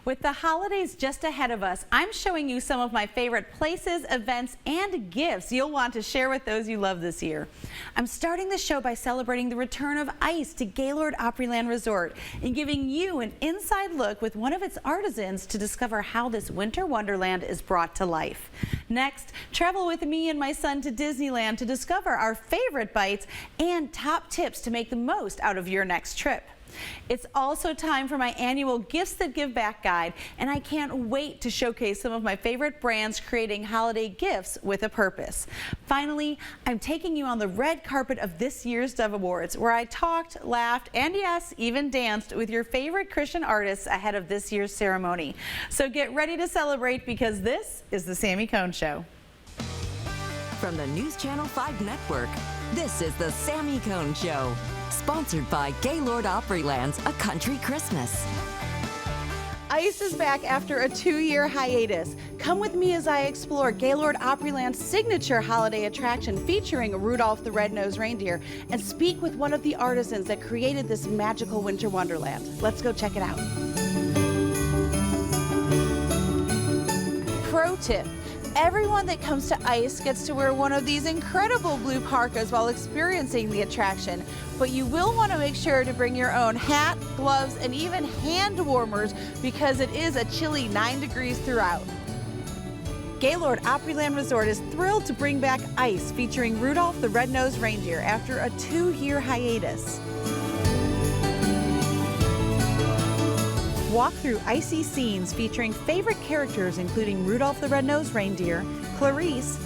With the holidays just ahead of us, I'm showing you some of my favorite places, events, and gifts you'll want to share with those you love this year. I'm starting the show by celebrating the return of ice to Gaylord Opryland Resort and giving you an inside look with one of its artisans to discover how this winter wonderland is brought to life. Next, travel with me and my son to Disneyland to discover our favorite bites and top tips to make the most out of your next trip. It's also time for my annual Gifts That Give Back guide, and I can't wait to showcase some of my favorite brands creating holiday gifts with a purpose. Finally, I'm taking you on the red carpet of this year's Dove Awards, where I talked, laughed, and yes, even danced with your favorite Christian artists ahead of this year's ceremony. So get ready to celebrate, because this is the Sami Cone Show. From the News Channel 5 Network, this is the Sami Cone Show. Sponsored by Gaylord Opryland's A Country Christmas. Ice is back after a 2-year hiatus. Come with me as I explore Gaylord Opryland's signature holiday attraction featuring Rudolph the Red-Nosed Reindeer and speak with one of the artisans that created this magical winter wonderland. Let's go check it out. Pro tip. Everyone that comes to ICE gets to wear one of these incredible blue parkas while experiencing the attraction, but you will want to make sure to bring your own hat, gloves, and even hand warmers, because it is a chilly 9 degrees throughout. Gaylord Opryland Resort is thrilled to bring back ice featuring Rudolph the Red-Nosed Reindeer after a 2-year hiatus. Walk through icy scenes featuring favorite characters including Rudolph the Red-Nosed Reindeer, Clarice,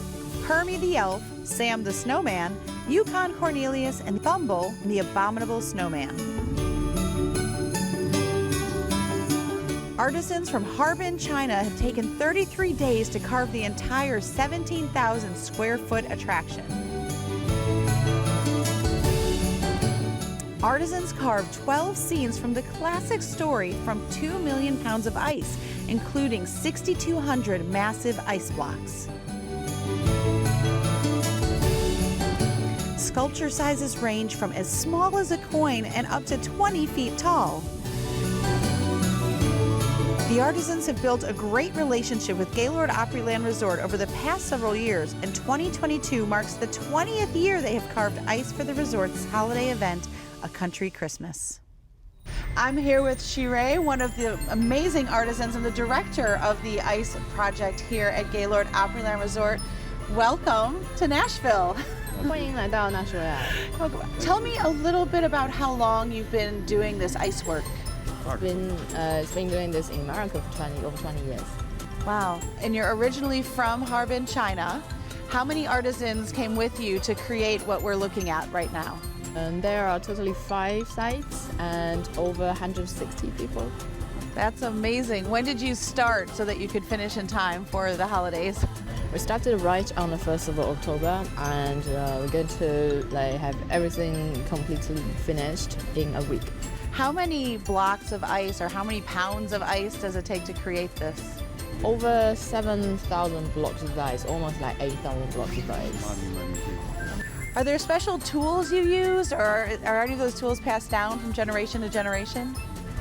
Hermie the Elf, Sam the Snowman, Yukon Cornelius, and Thumble the Abominable Snowman. Artisans from Harbin, China have taken 33 days to carve the entire 17,000 square foot attraction. Artisans carved 12 scenes from the classic story from 2 million pounds of ice, including 6,200 massive ice blocks. Sculpture sizes range from as small as a coin and up to 20 feet tall. The artisans have built a great relationship with Gaylord Opryland Resort over the past several years, and 2022 marks the 20th year they have carved ice for the resort's holiday event, A Country Christmas. I'm here with Shirei, one of the amazing artisans and the director of the ice project here at Gaylord Opryland Resort. Welcome to Nashville. 欢迎来到纳什维尔。 Tell me a little bit about how long you've been doing this ice work. It's been doing this in America for over 20 years. Wow. And you're originally from Harbin, China. How many artisans came with you to create what we're looking at right now? And there are totally 5 sites and over 160 people. That's amazing. When did you start so that you could finish in time for the holidays? We started right on the 1st of October, and we're going to have everything completely finished in a week. How many blocks of ice or how many pounds of ice does it take to create this? Over 7,000 blocks of ice, almost like 8,000 blocks of ice. Are there special tools you use, or are any of those tools passed down from generation to generation?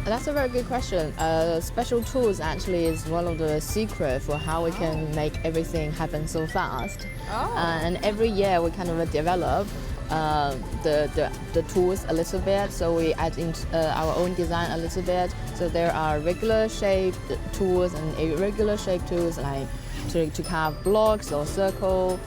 That's a very good question. Special tools actually is one of the secrets for how we can make everything happen so fast. And every year we kind of develop the tools a little bit, so we add in our own design a little bit. So there are regular shaped tools and irregular shaped tools, like to carve blocks or circle.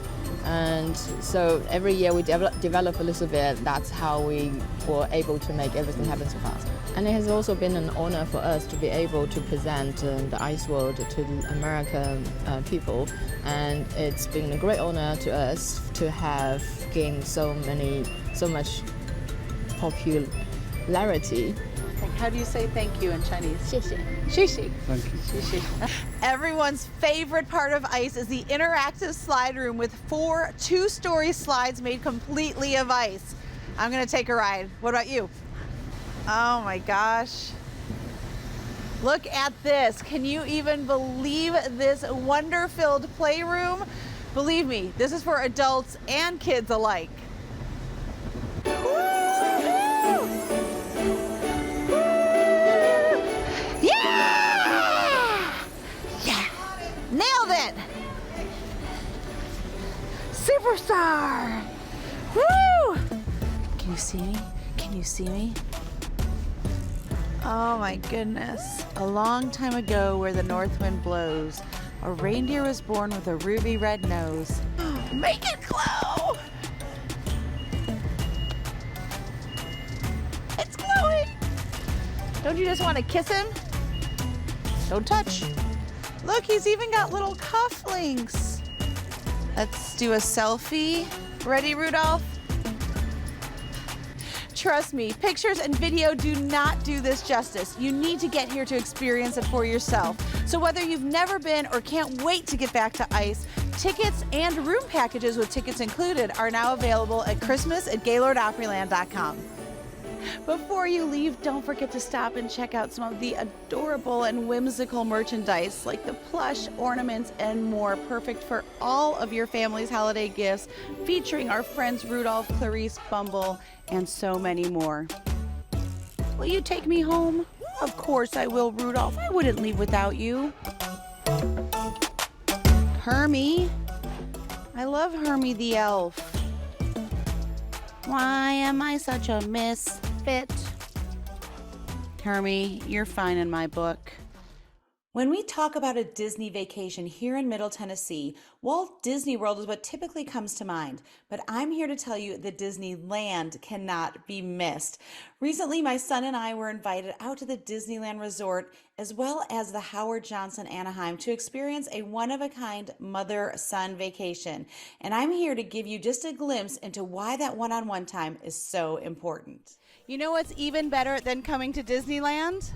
And so every year we develop a little bit. That's how we were able to make everything happen so fast. And it has also been an honor for us to be able to present the ice world to the American people. And it's been a great honor to us to have gained so much popularity. How do you say thank you in Chinese? 谢谢. Shishi. Thank you. Shishi. Everyone's favorite part of ice is the interactive slide room with 4 2-story slides made completely of ice. I'm gonna take a ride. What about you? Oh my gosh. Look at this. Can you even believe this wonder-filled playroom? Believe me, this is for adults and kids alike. Yeah! superstar. Woo! Can you see me? Can you see me? Oh my goodness. A long time ago where the north wind blows, a reindeer was born with a ruby red nose. Make it glow! It's glowing! Don't you just want to kiss him? Don't touch. Look, he's even got little cufflinks. Let's do a selfie. Ready, Rudolph? Trust me, pictures and video do not do this justice. You need to get here to experience it for yourself. So whether you've never been or can't wait to get back to ice, tickets and room packages with tickets included are now available at Christmas at GaylordOpryland.com. Before you leave, don't forget to stop and check out some of the adorable and whimsical merchandise like the plush, ornaments, and more, perfect for all of your family's holiday gifts, featuring our friends Rudolph, Clarice, Bumble, and so many more. Will you take me home? Of course I will, Rudolph. I wouldn't leave without you. Hermie. I love Hermie the elf. Why am I such a misfit? Hermie, you're fine in my book. When we talk about a Disney vacation here in Middle Tennessee, Walt Disney World is what typically comes to mind. But I'm here to tell you that Disneyland cannot be missed. Recently, my son and I were invited out to the Disneyland Resort as well as the Howard Johnson Anaheim to experience a one-of-a-kind mother-son vacation. And I'm here to give you just a glimpse into why that one-on-one time is so important. You know what's even better than coming to Disneyland?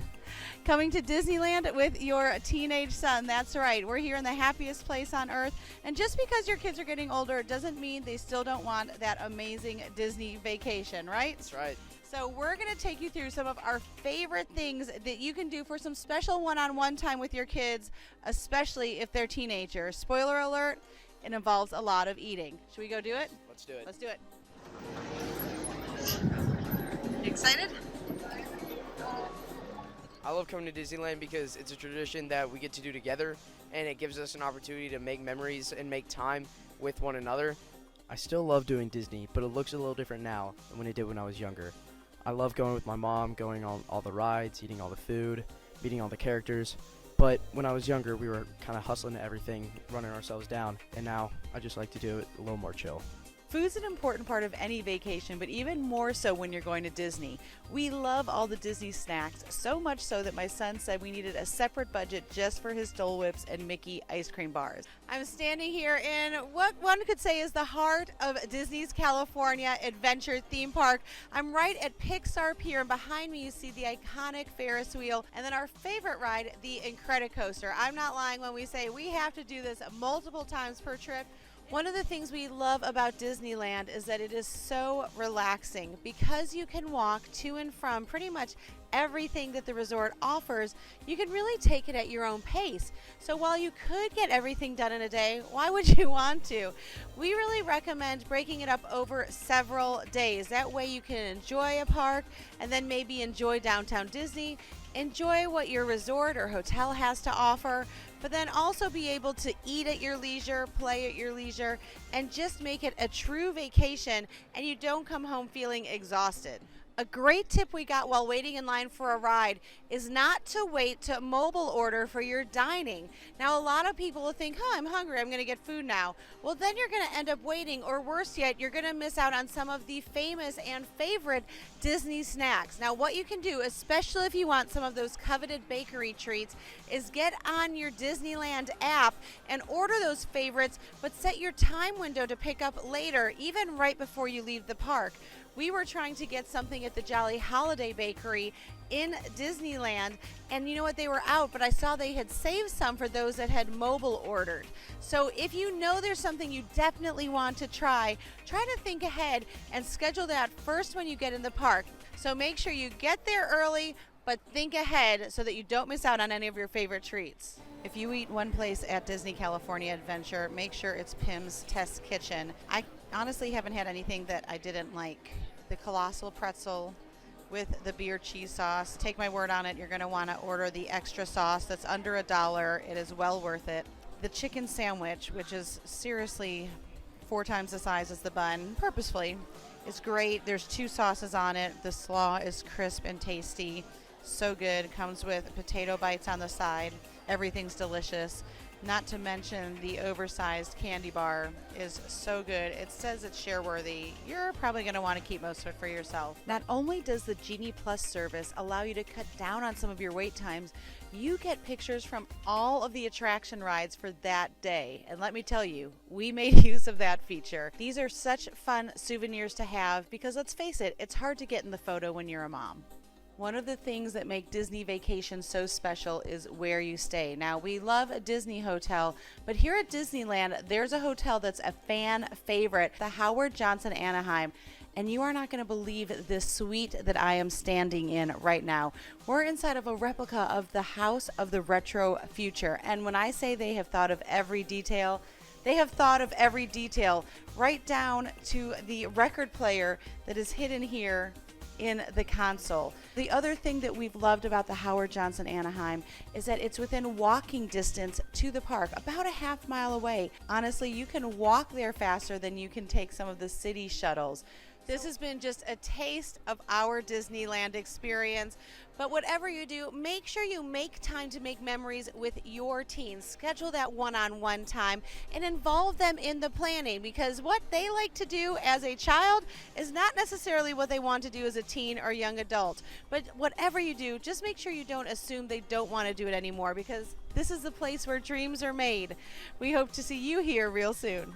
Coming to Disneyland with your teenage son. That's right. We're here in the happiest place on earth. And just because your kids are getting older doesn't mean they still don't want that amazing Disney vacation, right? That's right. So we're going to take you through some of our favorite things that you can do for some special one-on-one time with your kids, especially if they're teenagers. Spoiler alert, it involves a lot of eating. Should we go do it? Let's do it. Let's do it. You excited? I love coming to Disneyland because it's a tradition that we get to do together, and it gives us an opportunity to make memories and make time with one another. I still love doing Disney, but it looks a little different now than when it did when I was younger. I love going with my mom, going on all the rides, eating all the food, meeting all the characters. But when I was younger, we were kind of hustling at everything, running ourselves down, and now I just like to do it a little more chill. Food's an important part of any vacation, but even more so when you're going to Disney. We love all the Disney snacks, so much so that my son said we needed a separate budget just for his Dole Whips and Mickey ice cream bars. I'm standing here in what one could say is the heart of Disney's California Adventure theme park. I'm right at Pixar Pier, and behind me you see the iconic Ferris wheel, and then our favorite ride, the Incredicoaster. I'm not lying when we say we have to do this multiple times per trip. One of the things we love about Disneyland is that it is so relaxing. Because you can walk to and from pretty much everything that the resort offers, you can really take it at your own pace. So while you could get everything done in a day, why would you want to? We really recommend breaking it up over several days. That way you can enjoy a park and then maybe enjoy downtown Disney, enjoy what your resort or hotel has to offer, but then also be able to eat at your leisure, play at your leisure, and just make it a true vacation and you don't come home feeling exhausted. A great tip we got while waiting in line for a ride is not to wait to mobile order for your dining. Now, a lot of people will think, I'm hungry, I'm going to get food now. Well, then you're going to end up waiting, or worse yet, you're going to miss out on some of the famous and favorite Disney snacks. Now, what you can do, especially if you want some of those coveted bakery treats, is get on your Disneyland app and order those favorites, but set your time window to pick up later, even right before you leave the park. We were trying to get something at the Jolly Holiday Bakery in Disneyland, and you know what, they were out, but I saw they had saved some for those that had mobile ordered. So if you know there's something you definitely want to try to think ahead and schedule that first when you get in the park. So make sure you get there early, but think ahead so that you don't miss out on any of your favorite treats. If you eat one place at Disney California Adventure, make sure it's Pim's Test Kitchen. I honestly haven't had anything that I didn't like. The colossal pretzel with the beer cheese sauce. Take my word on it, you're going to want to order the extra sauce that's under $1. It is well worth it. The chicken sandwich, which is seriously 4 times the size as the bun, purposefully. It's great. There's 2 sauces on it. The slaw is crisp and tasty. So good. Comes with potato bites on the side. Everything's delicious. Not to mention the oversized candy bar is so good. It says it's share worthy. You're probably going to want to keep most of it for yourself. Not only does the Genie Plus service allow you to cut down on some of your wait times, you get pictures from all of the attraction rides for that day. And let me tell you, we made use of that feature. These are such fun souvenirs to have because let's face it, it's hard to get in the photo when you're a mom. One of the things that make Disney vacations so special is where you stay. Now, we love a Disney hotel, but here at Disneyland, there's a hotel that's a fan favorite, the Howard Johnson Anaheim. And you are not going to believe this suite that I am standing in right now. We're inside of a replica of the House of the Retro Future. And when I say they have thought of every detail, they have thought of every detail, right down to the record player that is hidden here in the console. The other thing that we've loved about the Howard Johnson Anaheim is that it's within walking distance to the park, about a half mile away. Honestly, you can walk there faster than you can take some of the city shuttles. This has been just a taste of our Disneyland experience. But whatever you do, make sure you make time to make memories with your teens. Schedule that one-on-one time and involve them in the planning, because what they like to do as a child is not necessarily what they want to do as a teen or young adult. But whatever you do, just make sure you don't assume they don't want to do it anymore, because this is the place where dreams are made. We hope to see you here real soon.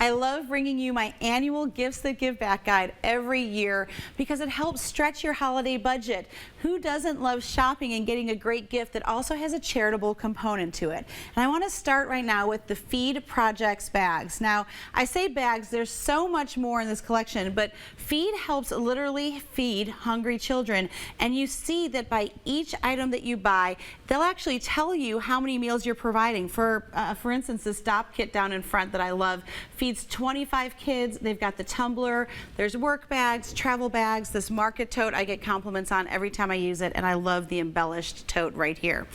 I love bringing you my annual Gifts That Give Back guide every year because it helps stretch your holiday budget. Who doesn't love shopping and getting a great gift that also has a charitable component to it? And I want to start right now with the Feed Projects bags. Now, I say bags, there's so much more in this collection, but Feed helps literally feed hungry children. And you see that by each item that you buy, they'll actually tell you how many meals you're providing. For instance, this Stop kit down in front that I love feeds 25 kids. They've got the tumbler, there's work bags, travel bags, this market tote I get compliments on every time I use it, and I love the embellished tote right here.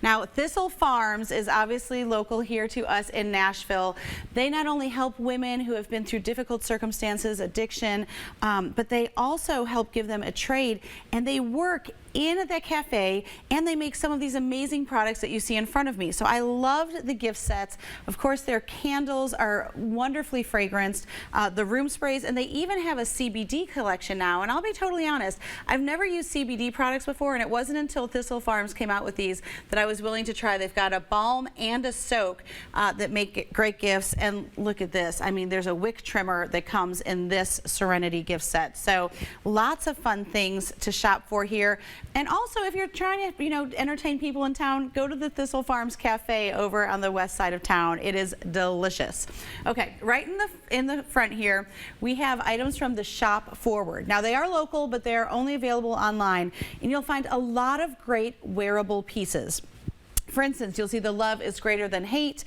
Now, Thistle Farms is obviously local here to us in Nashville. They not only help women who have been through difficult circumstances, addiction, but they also help give them a trade, and they work in the cafe, and they make some of these amazing products that you see in front of me. So I loved the gift sets. Of course, their candles are wonderfully fragranced, the room sprays, and they even have a CBD collection now. And I'll be totally honest, I've never used CBD products before, and it wasn't until Thistle Farms came out with these that I was willing to try. They've got a balm and a soak that make great gifts. And look at this. I mean, there's a wick trimmer that comes in this Serenity gift set. So lots of fun things to shop for here. And also, if you're trying to, entertain people in town, go to the Thistle Farms Cafe over on the west side of town. It is delicious. Okay, right in the front here, we have items from the Shop Forward. Now, they are local, but they are only available online, and you'll find a lot of great wearable pieces. For instance, you'll see the Love is Greater Than Hate.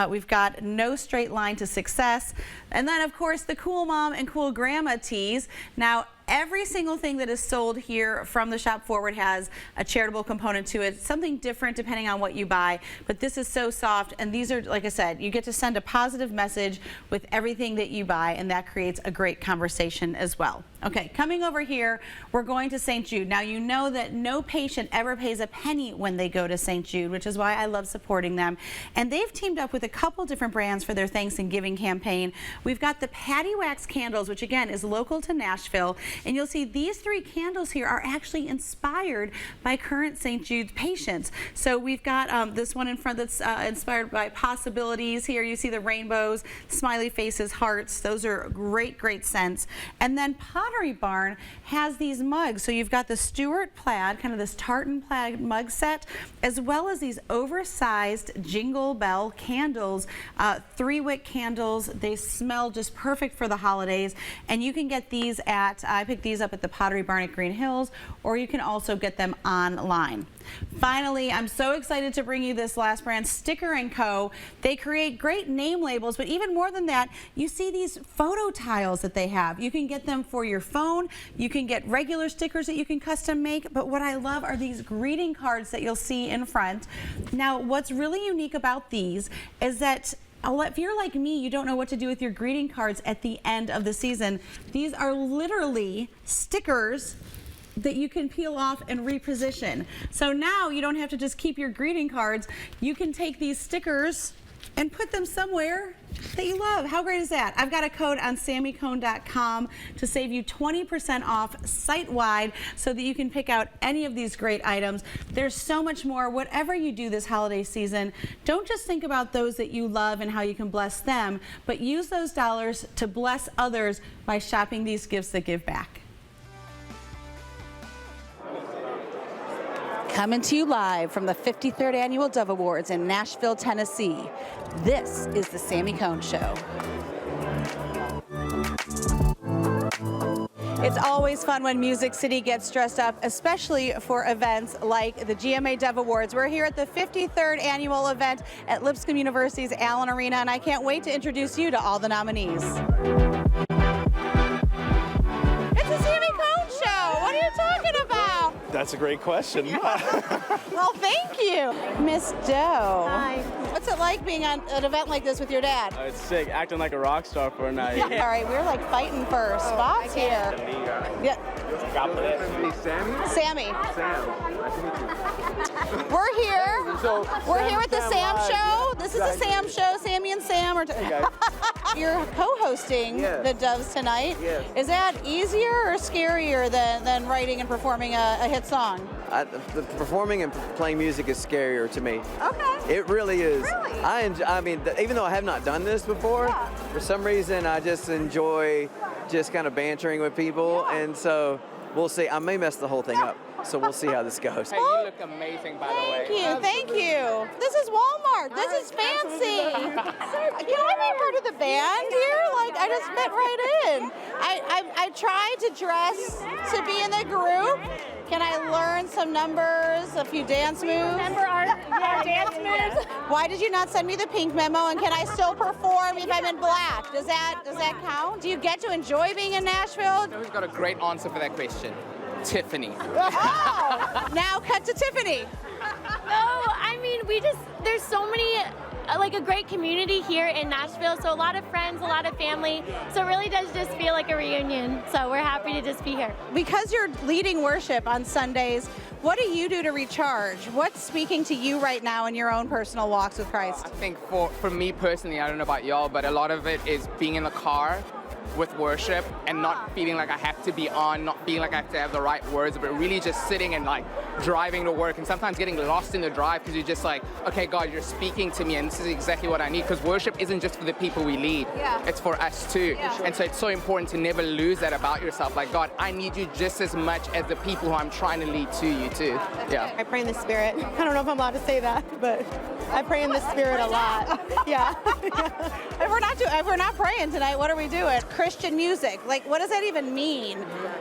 We've got No Straight Line to Success. And then, of course, the Cool Mom and Cool Grandma tees. Now, every single thing that is sold here from the Shop Forward has a charitable component to it, something different depending on what you buy, but this is so soft, and these are, like I said, you get to send a positive message with everything that you buy, and that creates a great conversation as well. Okay, coming over here, we're going to St. Jude. Now, you know that no patient ever pays a penny when they go to St. Jude, which is why I love supporting them, and they've teamed up with a couple different brands for their Thanksgiving campaign. We've got the Patty Wax candles, which again is local to Nashville. And you'll see these 3 candles here are actually inspired by current St. Jude's patients. So we've got this one in front that's inspired by possibilities. Here you see the rainbows, smiley faces, hearts. Those are great, great scents. And then Pottery Barn has these mugs. So you've got the Stuart plaid, kind of this tartan plaid mug set, as well as these oversized Jingle Bell candles, 3-wick candles. They smell just perfect for the holidays. And you can get these at I picked these up at the Pottery Barn at Green Hills, or you can also get them online. Finally, I'm so excited to bring you this last brand, Sticker & Co. They create great name labels, but even more than that, you see these photo tiles that they have. You can get them for your phone. You can get regular stickers that you can custom make, but what I love are these greeting cards that you'll see in front. Now, what's really unique about these is that if you're like me, you don't know what to do with your greeting cards at the end of the season. These are literally stickers that you can peel off and reposition. So now you don't have to just keep your greeting cards. You can take these stickers and put them somewhere that you love. How great is that? I've got a code on SamiCone.com to save you 20% off site-wide so that you can pick out any of these great items. There's so much more. Whatever you do this holiday season, don't just think about those that you love and how you can bless them, but use those dollars to bless others by shopping these gifts that give back. Coming to you live from the 53rd Annual Dove Awards in Nashville, Tennessee. This is the Sami Cone Show. It's always fun when Music City gets dressed up, especially for events like the GMA Dove Awards. We're here at the 53rd annual event at Lipscomb University's Allen Arena, and I can't wait to introduce you to all the nominees. It's the Sami Cone Show. What are you talking about? That's a great question. Well, thank you. Miss Doe. Hi. What's it like being on an event like this with your dad? It's sick, acting like a rock star for a night. All right, we're like fighting for spots here. Yeah. Sammy. We're here. We're here at the Sam Show. This is the Sam Show. Sammy and Sam are. You're co-hosting the Doves tonight. Yes. Is that easier or scarier than writing and performing a hit song? The performing and playing music is scarier to me. Okay. It really is. Really? I mean, even though I have not done this before, for some reason I just enjoy just kind of bantering with people, and so we'll see. I may mess the whole thing up, so we'll see how this goes. Hey, you look amazing, by the way. Thank you. This is Walmart. This is fancy. Can I be part of the band here? Like, I just fit right in. I tried to dress to be in the group. Can I learn some numbers, a few dance moves? Remember our dance moves? Why did you not send me the pink memo? And can I still perform if I'm in black? Does that count? Do you get to enjoy being in Nashville? Who's got a great answer for that question? Tiffany. Oh, now cut to Tiffany. No, I mean, there's so many, like a great community here in Nashville, so a lot of friends, a lot of family, so it really does just feel like a reunion, so we're happy to just be here. Because you're leading worship on Sundays, what do you do to recharge? What's speaking to you right now in your own personal walks with Christ? I think for me personally, I don't know about y'all, but a lot of it is being in the car with worship and not feeling like I have to be on, not feeling like I have to have the right words, but really just sitting and like driving to work and sometimes getting lost in the drive because you're just like, okay, God, you're speaking to me and this is exactly what I need, because worship isn't just for the people we lead, it's for us too. And so it's so important to never lose that about yourself. Like, God, I need you just as much as the people who I'm trying to lead to you too. Yeah. I pray in the Spirit. I don't know if I'm allowed to say that, but I pray in the Spirit a lot. Yeah. If we're not praying tonight, what are we doing? Christian music, like what does that even mean?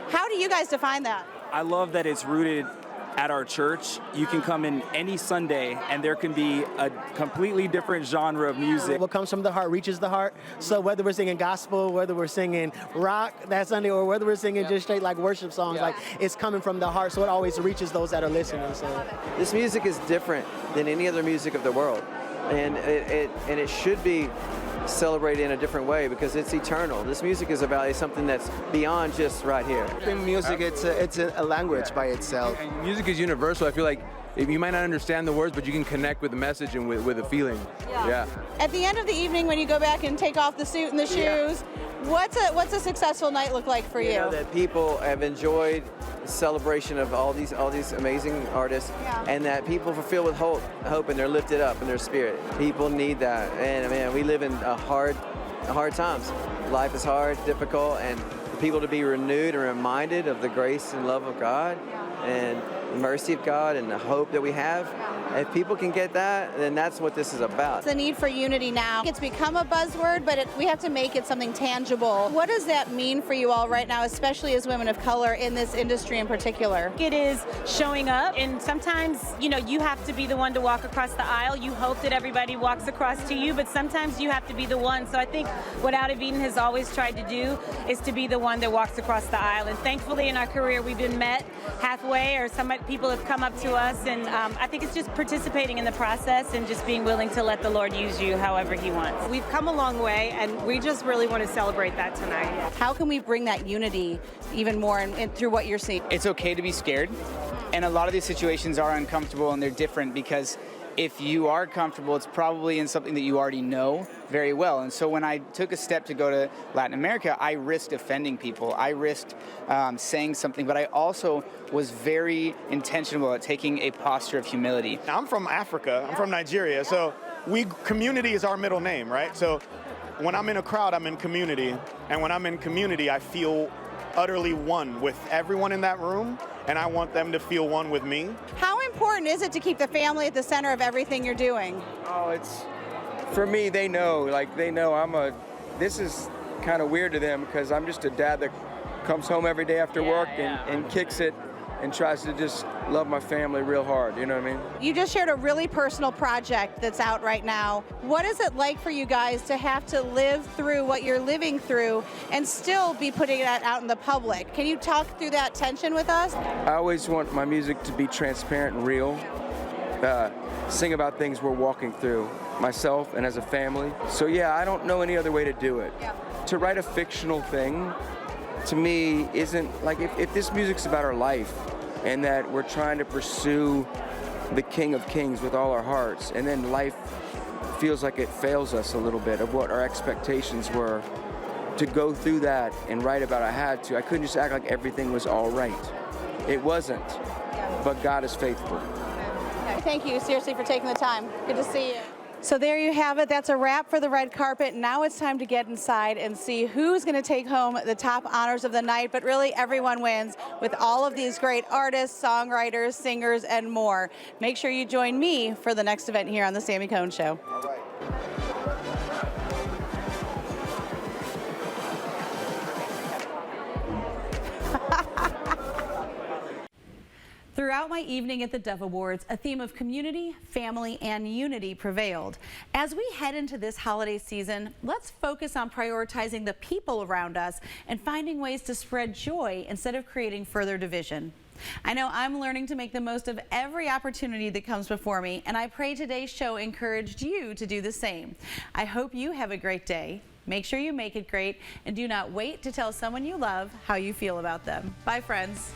How do you guys define that? I love that it's rooted at our church. You can come in any Sunday and there can be a completely different genre of music. What comes from the heart reaches the heart. So whether we're singing gospel, whether we're singing rock that Sunday, or whether we're singing just straight like worship songs, like it's coming from the heart, so it always reaches those that are listening. So This music is different than any other music of the world, and it should be celebrated in a different way because it's eternal. This music is about something that's beyond just right here. Music, it's a language by itself. And music is universal. I feel like if you might not understand the words, but you can connect with the message and with the feeling. Yeah. At the end of the evening, when you go back and take off the suit and the shoes, what's a successful night look like for you? You know, that people have enjoyed the celebration of all these amazing artists, and that people fulfill with hope, and they're lifted up in their spirit. People need that, and man, we live in hard times. Life is hard, difficult, and for people to be renewed and reminded of the grace and love of God, and mercy of God and the hope that we have. If people can get that, then that's what this is about. The need for unity now. It's become a buzzword, but we have to make it something tangible. What does that mean for you all right now, especially as women of color in this industry in particular? It is showing up, and sometimes, you know, you have to be the one to walk across the aisle. You hope that everybody walks across to you, but sometimes you have to be the one. So I think what Out of Eden has always tried to do is to be the one that walks across the aisle. And thankfully in our career, we've been met halfway, or some people have come up to us, and I think it's just participating in the process and just being willing to let the Lord use you however He wants. We've come a long way, and we just really want to celebrate that tonight. How can we bring that unity even more and through what you're seeing? It's okay to be scared, and a lot of these situations are uncomfortable and they're different because if you are comfortable, it's probably in something that you already know very well. And so when I took a step to go to Latin America, I risked offending people. I risked saying something, but I also was very intentional at taking a posture of humility. I'm from Africa. I'm from Nigeria. So community is our middle name, right? So when I'm in a crowd, I'm in community. And when I'm in community, I feel utterly one with everyone in that room, and I want them to feel one with me. How important is it to keep the family at the center of everything you're doing? Oh, it's, for me, they know this is kind of weird to them because I'm just a dad that comes home every day after work and kicks it and tries to just love my family real hard, you know what I mean? You just shared a really personal project that's out right now. What is it like for you guys to have to live through what you're living through and still be putting that out in the public? Can you talk through that tension with us? I always want my music to be transparent and real, sing about things we're walking through, myself and as a family. So yeah, I don't know any other way to do it. Yeah. To write a fictional thing, to me, isn't like if this music's about our life and that we're trying to pursue the King of Kings with all our hearts, and then life feels like it fails us a little bit of what our expectations were, to go through that and write about I couldn't just act like everything was all right. It wasn't, but God is faithful. Thank you, seriously, for taking the time. Good to see you. So there you have it. That's a wrap for the red carpet. Now it's time to get inside and see who's going to take home the top honors of the night. But really, everyone wins with all of these great artists, songwriters, singers, and more. Make sure you join me for the next event here on The Sami Cohn Show. All right. Throughout my evening at the Dove Awards, a theme of community, family, and unity prevailed. As we head into this holiday season, let's focus on prioritizing the people around us and finding ways to spread joy instead of creating further division. I know I'm learning to make the most of every opportunity that comes before me, and I pray today's show encouraged you to do the same. I hope you have a great day. Make sure you make it great, and do not wait to tell someone you love how you feel about them. Bye, friends.